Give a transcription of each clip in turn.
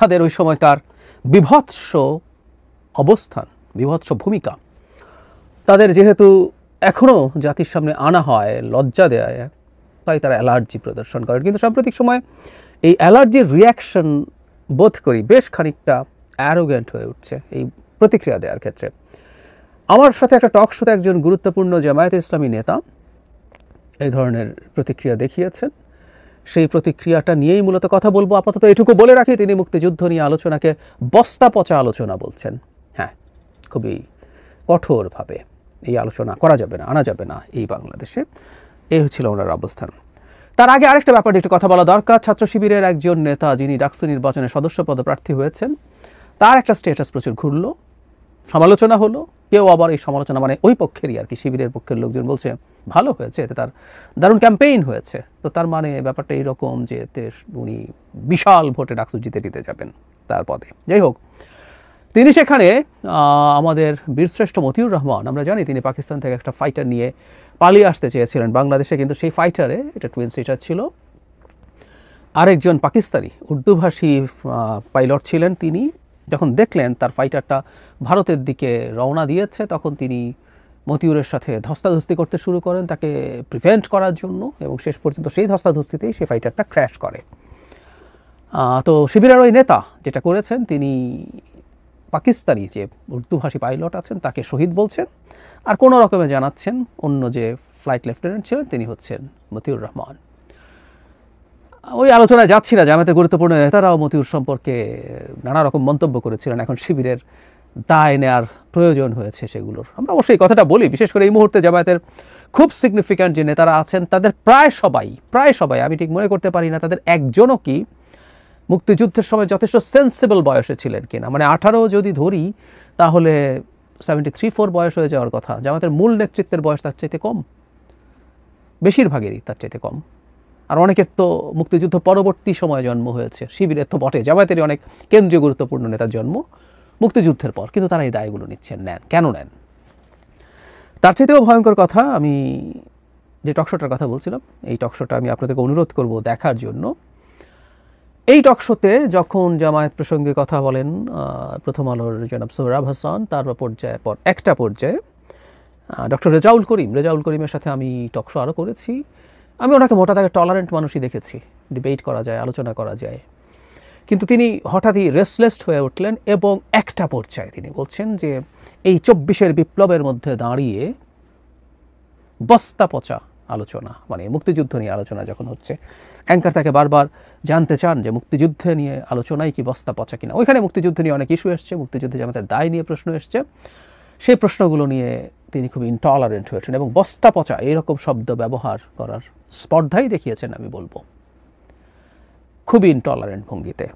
তাদের ওই সময়কার বিভৎস অবস্থান, বিভৎস ভূমিকা, তাদের যেহেতু এখনও জাতির সামনে আনা হয়, লজ্জা দেয়, তাই তারা অ্যালার্জি প্রদর্শন করেন। কিন্তু সাম্প্রতিক সময় এই অ্যালার্জির রিয়াকশন বোধ করি বেশ খানিকটা অ্যারোগেন্ট হয়ে উঠছে এই প্রতিক্রিয়া দেওয়ার ক্ষেত্রে। আমার সাথে একটা টক শোতে একজন গুরুত্বপূর্ণ জামায়াতে ইসলামী নেতা এই ধরনের প্রতিক্রিয়া দেখিয়েছেন। সেই প্রতিক্রিয়াটা নিয়েই মূলত কথা বলবো। আপাতত এটুকু বলে রাখি, তিনি মুক্তিযুদ্ধ নিয়ে আলোচনাকে বস্তা পচা আলোচনা বলছেন। হ্যাঁ, খুবই কঠোরভাবে এই আলোচনা করা যাবে না, আনা যাবে না এই বাংলাদেশে। এই হচ্ছিল ওনার অবস্থান। তার আগে আরেকটা ব্যাপারে একটু কথা বলা দরকার। ছাত্র শিবিরের একজন নেতা যিনি ডাকসু নির্বাচনে সদস্য পদপ্রার্থী হয়েছেন, তার একটা স্ট্যাটাস প্রচুর ঘুরল, সমালোচনা হলো। কেউ আবার এই সমালোচনা মানে ওই পক্ষেরই আর কি, শিবিরের পক্ষের লোকজন বলছে ভালো হয়েছে, এতে তার দারুণ ক্যাম্পেইন হয়েছে। তো তার মানে ব্যাপারটা এইরকম যে এতে উনি বিশাল ভোটে ডাকসু জিতে যাবেন তার পদে। যাই হোক, তিনি সেখানে আমাদের বীরশ্রেষ্ঠ মতিউর রহমান, আমরা জানি তিনি পাকিস্তান থেকে একটা ফাইটার নিয়ে পালিয়ে আসতে চেয়েছিলেন বাংলাদেশে, কিন্তু সেই ফাইটারে, এটা টুইন সিটার ছিল, আরেকজন পাকিস্তানি উর্দুভাষী পাইলট ছিলেন। তিনি যখন দেখলেন তার ফাইটারটা ভারতের দিকে রওনা দিয়েছে, তখন তিনি মতিউরের সাথে ধস্তাধস্তি করতে শুরু করেন তাকে প্রিভেন্ট করার জন্য, এবং শেষ পর্যন্ত সেই ধস্তাধস্তিতেই সেই ফাইটারটা ক্র্যাশ করে। তো শিবিরের ওই নেতা যেটা করেছেন, তিনি পাকিস্তানি যে উর্দুভাষী পাইলট আছেন তাকে শহীদ বলছেন, আর কোনো রকমে জানাচ্ছেন অন্য যে ফ্লাইট লেফটেন্যান্ট ছিলেন তিনি হচ্ছেন মতিউর রহমান। ওই আলোচনায় যাচ্ছি না, জামায়াতের গুরুত্বপূর্ণ নেতারাও মতিউর সম্পর্কে নানা রকম মন্তব্য করেছিলেন। এখন শিবিরের দায় নেওয়ার প্রয়োজন হয়েছে সেগুলোর। আমরা অবশ্যই এই কথাটা বলি, বিশেষ করে এই মুহূর্তে জামায়াতের খুব সিগনিফিক্যান্ট যে নেতারা আছেন তাদের প্রায় সবাই, আমি ঠিক মনে করতে পারি না তাদের একজনও কি মুক্তিযুদ্ধের সময় যথেষ্ট সেন্সিবল বয়সে ছিলেন কিনা। মানে 18 যদি ধরি তাহলে 73-4 বয়স হয়ে যাওয়ার কথা। জামায়াতের মূল নেতৃত্বের বয়স তার চাইতে কম, বেশিরভাগেরই তার চাইতে কম। আর অনেকের তো মুক্তিযুদ্ধ পরবর্তী সময়ে জন্ম হয়েছে, শিবিরের তো বটে, জামায়াতেরই অনেক কেন্দ্রীয় গুরুত্বপূর্ণ নেতার জন্ম মুক্তিযুদ্ধের পর, কিন্তু তারা এই দায়গুলো নেন। কেন নেন? তার চাইতেও ভয়ঙ্কর কথা, আমি যে টকশোটার কথা বলছিলাম, এই টকশোটা আমি আপনাদেরকে অনুরোধ করব দেখার জন্য। এই টকশোতে যখন জামায়াত প্রসঙ্গে কথা বলেন প্রথম আলোর জনাব সোহরাব হাসান, তার একটা পর্যায়ে ডক্টর রেজাউল করিমের সাথে আমি টকশো আরও করেছি। আমি ওনাকে মোটা দাগে টলারেন্ট মানুষই দেখেছি, ডিবেট করা যায়, আলোচনা করা যায়। কিন্তু তিনি হঠাৎই রেস্টলেস হয়ে উঠলেন এবং একটা পর্যায়ে তিনি বলছেন যে এই 24-এর বিপ্লবের মধ্যে দাঁড়িয়ে বস্তা পচা আলোচনা, মানে মুক্তিযুদ্ধ নিয়ে আলোচনা যখন হচ্ছে, অ্যাঙ্কার তাকে বারবার জানতে চান যে মুক্তিযুদ্ধ নিয়ে আলোচনাই কি বস্তা পচা কিনা। ওইখানে মুক্তিযুদ্ধ নিয়ে অনেক ইস্যু এসছে, মুক্তিযুদ্ধে জামাতের দায় নিয়ে প্রশ্ন এসছে, সেই প্রশ্নগুলো নিয়ে তিনি খুব ইনটলারেন্ট হয়েছেন এবং বস্তা পচা এরকম শব্দ ব্যবহার করার স্পর্ধাই দেখিয়েছেন। আমি বলবো খুবই ইনটলারেন্ট ভঙ্গিতে।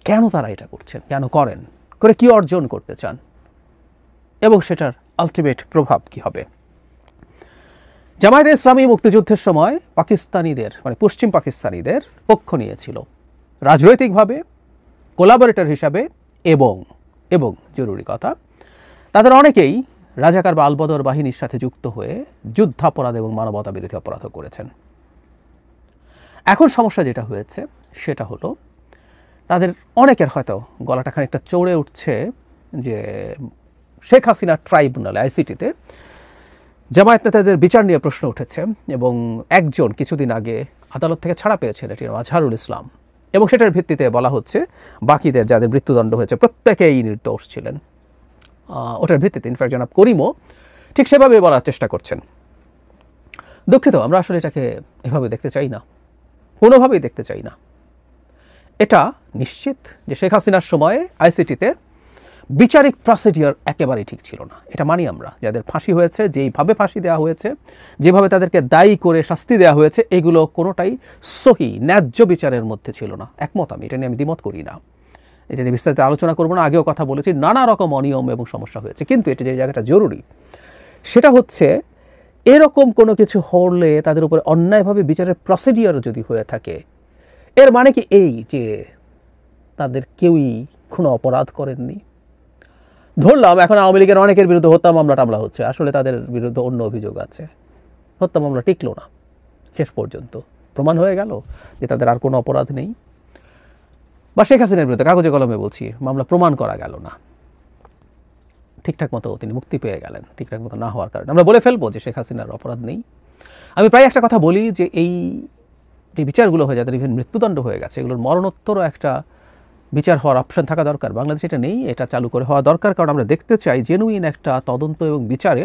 কেন তারা এটা করছেন, কেন করেন, করে কি অর্জন করতে চান, এবং সেটার আলটিমেট প্রভাব কি হবে। জামায়াতে ইসলামী মুক্তিযুদ্ধের সময় পাকিস্তানিদের, মানে পশ্চিম পাকিস্তানিদের পক্ষ নিয়েছিল রাজনৈতিকভাবে, কোলাবোরেটর হিসাবে, এবং জরুরি কথা, তাদের অনেকেই রাজাকার বা আলবদর বাহিনীর সাথে যুক্ত হয়ে যুদ্ধাপরাধ এবং মানবতা বিরোধী অপরাধ করেছেন। এখন সমস্যা যেটা হয়েছে সেটা হলো তাদের অনেকের হয়তো গলাটা খানিকটা চড়ে উঠছে যে শেখ হাসিনা ট্রাইব্যুনালে, আইসিটিতে জামায়াত নেতাদের বিচার নিয়ে প্রশ্ন উঠেছে, এবং একজন কিছুদিন আগে আদালত থেকে ছাড়া পেয়েছেন, এটি আজহারুল ইসলাম, এবং সেটার ভিত্তিতে বলা হচ্ছে বাকিদের যাদের মৃত্যুদণ্ড হয়েছে প্রত্যেকেই নির্দোষ ছিলেন। ওটার ভিত্তিতে ইনফ্যাক্ট জনাব করিমও ঠিক সেভাবে বলার চেষ্টা করছেন। দুঃখিত, আমরা আসলে এটাকে এভাবে দেখতে চাই না, কোনোভাবেই দেখতে চাই না। এটা নিশ্চিত যে শেখ হাসিনার সময়ে আইসিটিতে বিচারিক প্রসিডিওর একেবারেই ঠিক ছিল না, এটা মানি আমরা। যাদের ফাঁসি হয়েছে, যেইভাবে ফাঁসি দেওয়া হয়েছে, যেভাবে তাদেরকে দায়ী করে শাস্তি দেওয়া হয়েছে, এগুলো কোনোটাই সহি ন্যায্য বিচারের মধ্যে ছিল না। একমত আমি, এটা নিয়ে আমি দ্বিমত করি না, এটা নিয়ে বিস্তারিত আলোচনা করবো না। আগেও কথা বলেছি, নানা রকম অনিয়ম এবং সমস্যা হয়েছে, কিন্তু এটা যে জায়গাটা জরুরি সেটা হচ্ছে এরকম কোনো কিছু হলে তাদের উপরে অন্যায়ভাবে বিচারের প্রসিডিওর যদি হয়ে থাকে, এর মানে কি এই যে তাদের কেউই কোনো অপরাধ করেননি? ধরলাম এখন আওয়ামী লীগের অনেকের বিরুদ্ধে হত্যা মামলা টামলা হচ্ছে, আসলে তাদের বিরুদ্ধে অন্য অভিযোগ আছে, হত্যা মামলা টিকলো না, শেষ পর্যন্ত প্রমাণ হয়ে গেল যে তাদের আর কোনো অপরাধ নেই। বা শেখ হাসিনার বিরুদ্ধে কাগজে কলমে বলছি মামলা প্রমাণ করা গেল না, ঠিকঠাক মতো তিনি মুক্তি পেয়ে গেলেন ঠিকঠাক মতো না হওয়ার কারণে আমরা বলে ফেলবো যে শেখ হাসিনার অপরাধ নেই। আমি প্রায় একটা কথা বলি যে এই যে বিচারগুলো হয়ে যাদের ইভেন মৃত্যুদণ্ড হয়ে গেছে এগুলোর মরণোত্তরও একটা বিচার হওয়ার অপশন থাকা দরকার। বাংলাদেশে এটা নেই, এটা চালু করে হওয়া দরকার, কারণ আমরা দেখতে চাই জেনুইন একটা তদন্ত এবং বিচারে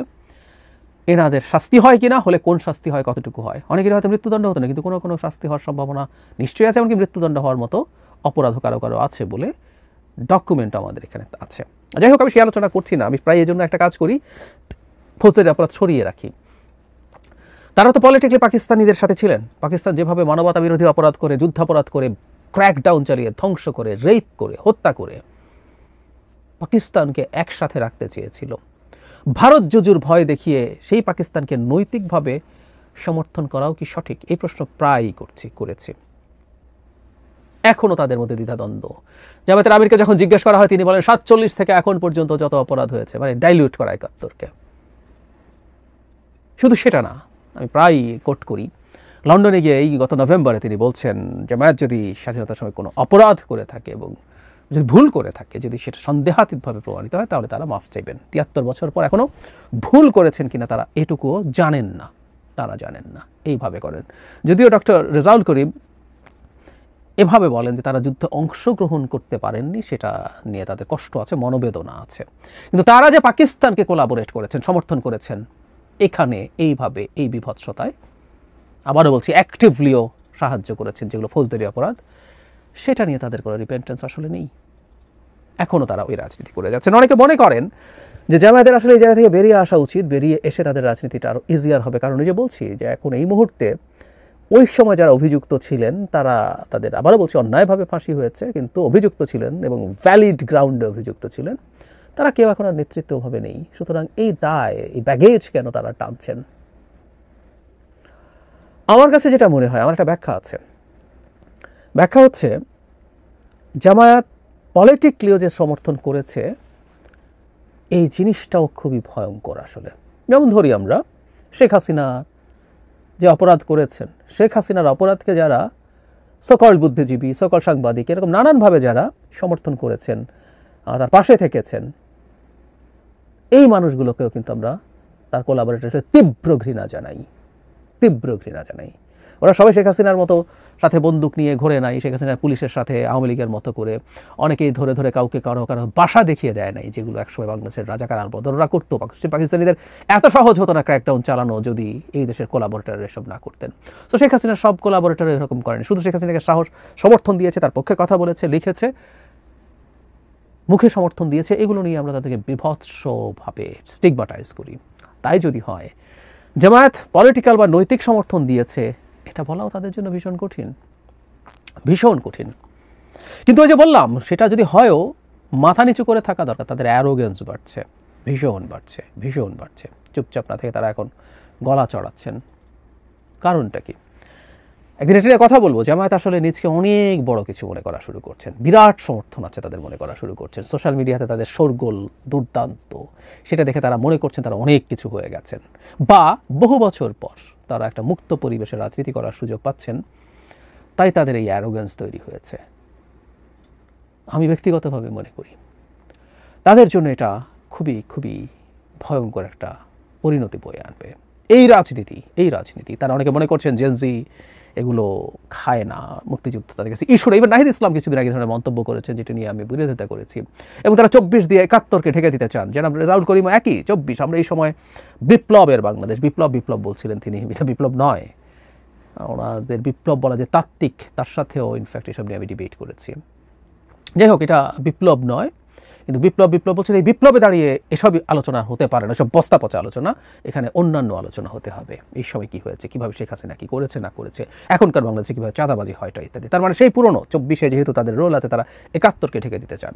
এনাদের শাস্তি হয় কিনা, হলে কোন শাস্তি হয়, কতটুকু হয়। অনেকের হয়তো মৃত্যুদণ্ড হতো না, কিন্তু কোনো কোনো শাস্তি হওয়ার সম্ভাবনা নিশ্চয়ই আছে, এমনকি মৃত্যুদণ্ড হওয়ার মতো অপরাধ কারো কারো আছে বলে ডকুমেন্ট আমাদের এখানে আছে। যাই হোক, আমি সে আলোচনা করছি না। আমি প্রায় এই জন্য একটা কাজ করি, ফৌজদারি অপরাধ সরিয়ে রাখি। তারা তো পলিটিক্যালি পাকিস্তানিদের সাথে ছিলেন। পাকিস্তান যেভাবে মানবতা বিরোধী অপরাধ করে, যুদ্ধাপরাধ করে, ক্র্যাকডাউন চালিয়ে, ধ্বংস করে, রেপ করে, হত্যা করে পাকিস্তানকে একসাথে রাখতে চেয়েছিল, ভারত জুজুর ভয় দেখিয়ে সেই পাকিস্তানকে নৈতিকভাবে সমর্থন করাও কি সঠিক? এই প্রশ্ন প্রায়ই করেছি। এখনও তাদের মধ্যে দ্বিধাদ্বন্দ্ব। জামায়াতের আমিরকে যখন জিজ্ঞেস করা হয় তিনি বলেন 47 থেকে এখন পর্যন্ত যত অপরাধ হয়েছে, মানে ডাইলিউট করা 71কে। শুধু সেটা না, আমি প্রায় কোট করি, লন্ডনে গিয়ে এই গত নভেম্বরে তিনি বলছেন জামায়াত যদি স্বাধীনতার সময় কোনো অপরাধ করে থাকে এবং যদি ভুল করে থাকে, যদি সেটা সন্দেহাতীতভাবে প্রমাণিত হয়, তাহলে তারা মাফ চাইবেন। 73 বছর পর এখনও ভুল করেছেন কিনা তারা এটুকুও জানেন না, তারা জানেন না, এইভাবে করেন। যদিও ডক্টর রেজাউল করিম এভাবে বলেন যে তারা যুদ্ধে অংশগ্রহণ করতে পারেননি, সেটা নিয়ে তাদের কষ্ট আছে, মনোবেদনা আছে, কিন্তু তারা যে পাকিস্তানকে কোলাবোরেট করেছেন, সমর্থন করেছেন এখানে এইভাবে, এই বিভৎসতায়, আবারও বলছি অ্যাক্টিভলিও সাহায্য করেছেন, যেগুলো ফৌজদারি অপরাধ, সেটা নিয়ে তাদের কোনো রিপেন্টেন্স আসলে নেই। এখনও তারা ওই রাজনীতি করে যাচ্ছেন। অনেকে মনে করেন যে জামায়াতের আসলে এই জায়গা থেকে বেরিয়ে আসা উচিত, বেরিয়ে এসে তাদের রাজনীতিটা আরও ইজিয়ার হবে। কারণ এই যে বলছি যে এখন এই মুহূর্তে ওই সময় যারা অভিযুক্ত ছিলেন তারা, তাদের আবারও বলছি অন্যায়ভাবে ফাঁসি হয়েছে, কিন্তু অভিযুক্ত ছিলেন এবং ভ্যালিড গ্রাউন্ডে অভিযুক্ত ছিলেন, তারা কেউ এখন আর নেতৃত্বভাবে নেই। সুতরাং এই দায়, এই ব্যাগেজ কেন তারা টানছেন? আমার কাছে যেটা মনে হয়, আমার একটা ব্যাখ্যা আছে। ব্যাখ্যা হচ্ছে জামায়াত পলিটিক্যালিও যে সমর্থন করেছে এই জিনিসটাও খুবই ভয়ঙ্কর আসলে। যেমন ধরি আমরা শেখ হাসিনা যে অপরাধ করেছেন, শেখ হাসিনার অপরাধকে যারা সকল বুদ্ধিজীবী, সকল সাংবাদিক, এরকম নানানভাবে যারা সমর্থন করেছেন, তার পাশে থেকেছেন, এই মানুষগুলোকেও কিন্তু আমরা তার কোলাবোরেটর তীব্র ঘৃণা জানাই। ওরা সবাই শেখ হাসিনার মতো সাথে বন্দুক নিয়ে ঘোরে নাই, শেখ হাসিনার পুলিশের সাথে আওয়ামী লীগের মতো করে অনেকেই ধরে ধরে কাউকে কারো বাসা দেখিয়ে দেয় নাই, যেগুলো একসময় বাংলাদেশের রাজাকার আল বদররা করতো। পাকিস্তানিদের এত সহজ হতো না ক্র্যাকডাউন চালানো যদি এই দেশের কোলাবোরেটর এসব না করতেন। তো শেখ হাসিনার সব কোলাবোরেটর এরকম করেন। শুধু শেখ হাসিনাকে সমর্থন দিয়েছে, তার পক্ষে কথা বলেছে, লিখেছে, মুখে সমর্থন দিয়েছে, এগুলো নিয়ে আমরা তাদেরকে বিভৎসভাবে স্টিগমাটাইজ করি। তাই যদি হয় জামায়াত পলিটিক্যাল বা নৈতিক সমর্থন দিয়েছে, এটা বলাও তাদের জন্য ভীষণ কঠিন। কিন্তু ওই যে বললাম, সেটা যদি হয়ও মাথা নিচু করে থাকা দরকার। তাদের অ্যারোগেন্স বাড়ছে, ভীষণ বাড়ছে। চুপচাপ না থেকে তারা এখন গলা চড়াচ্ছেন। কারণটা কি? একদিন এটা নিয়ে কথা বলবো। জামায়াত আসলে নিজকে অনেক বড় কিছু মনে করা শুরু করছেন, বিরাট সমর্থন আছে তাদের মনে করা শুরু করছেন। সোশ্যাল মিডিয়াতে তাদের শোরগোল দুর্দান্ত, সেটা দেখে তারা মনে করছেন তারা অনেক কিছু হয়ে গেছেন, বা বহু বছর পর তারা একটা মুক্ত পরিবেশে রাজনীতি করার সুযোগ পাচ্ছেন, তাই তাদের এই অ্যারোগেন্স তৈরি হয়েছে। আমি ব্যক্তিগতভাবে মনে করি তাদের জন্য এটা খুবই ভয়ঙ্কর একটা পরিণতি বয়ে আনবে। এই রাজনীতি তারা অনেকে মনে করছেন জেনজি এগুলো খায় না, মুক্তিযুদ্ধ তাদের কাছে ইস্যু। এবার নাহিদ ইসলাম কিছুদিন আগে ধরনের মন্তব্য করেছেন, যেটা নিয়ে আমি বিরোধিতা করেছি। এবং তারা 24 দিয়ে 71কে ঢেকে দিতে চান। যেন রেজাউল করিম একই 24। আমরা এই সময় বিপ্লবের বাংলাদেশ, বিপ্লব বলছিলেন তিনি, এটা বিপ্লব নয়। ওনাদের বিপ্লব বলা যে তাত্ত্বিক, তার সাথেও ইনফ্যাক্ট এসব নিয়ে আমি ডিবেট করেছি। যাই হোক, এটা বিপ্লব নয়, কিন্তু বিপ্লব বলছেন এই বিপ্লবে দাঁড়িয়ে এসব আলোচনা হতে পারে না, সব বস্তা পচা আলোচনা। এখানে অন্যান্য আলোচনা হতে হবে। এই সময় কী হয়েছে, কীভাবে শেখ হাসিনা কী করেছে না করেছে, এখনকার বাংলাদেশে কীভাবে চাঁদাবাজি হয়টা ইত্যাদি। তার মানে সেই পুরনো 24-এ যেহেতু তাদের রোল আছে, তারা 71কে ঢেকে দিতে চান।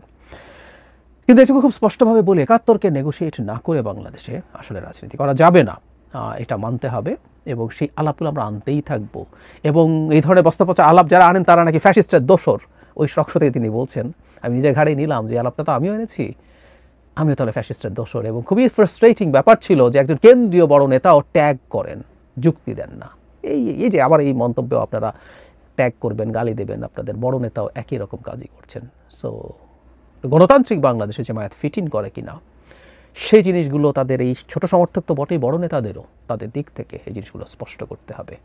কিন্তু এটুকু খুব স্পষ্টভাবে বলি, 71কে নেগোশিয়েট না করে বাংলাদেশে আসলে রাজনীতি করা যাবে না, এটা মানতে হবে। এবং সেই আলাপগুলো আমরা আনতেই থাকবো। এবং এই ধরনের বস্তা পচা আলাপ যারা আনেন তারা নাকি ফ্যাসিস্টের দোসর, ওই শক্ষ থেকে তিনি বলছেন। আমি নিজের ঘাড়েই নিলাম যে আলাপটা তো আমিও এনেছি, আমিও তাহলে ফ্যাসিস্টের দোসর। এবং খুবই ফ্রাস্ট্রেটিং ব্যাপার ছিল যে একজন কেন্দ্রীয় বড় নেতাও ট্যাগ করেন, যুক্তি দেন না। এই যে আবার এই মন্তব্য আপনারা ট্যাগ করবেন, গালি দেবেন, আপনাদের বড় নেতাও একই রকম কাজই করছেন। সো গণতান্ত্রিক বাংলাদেশে জামায়াত ফিট ইন করে কিনা সেই জিনিসগুলো তাদের এই ছোট সমর্থক তো বটেই, বড় নেতাদেরও তাদের দিক থেকে এই জিনিসগুলো স্পষ্ট করতে হবে।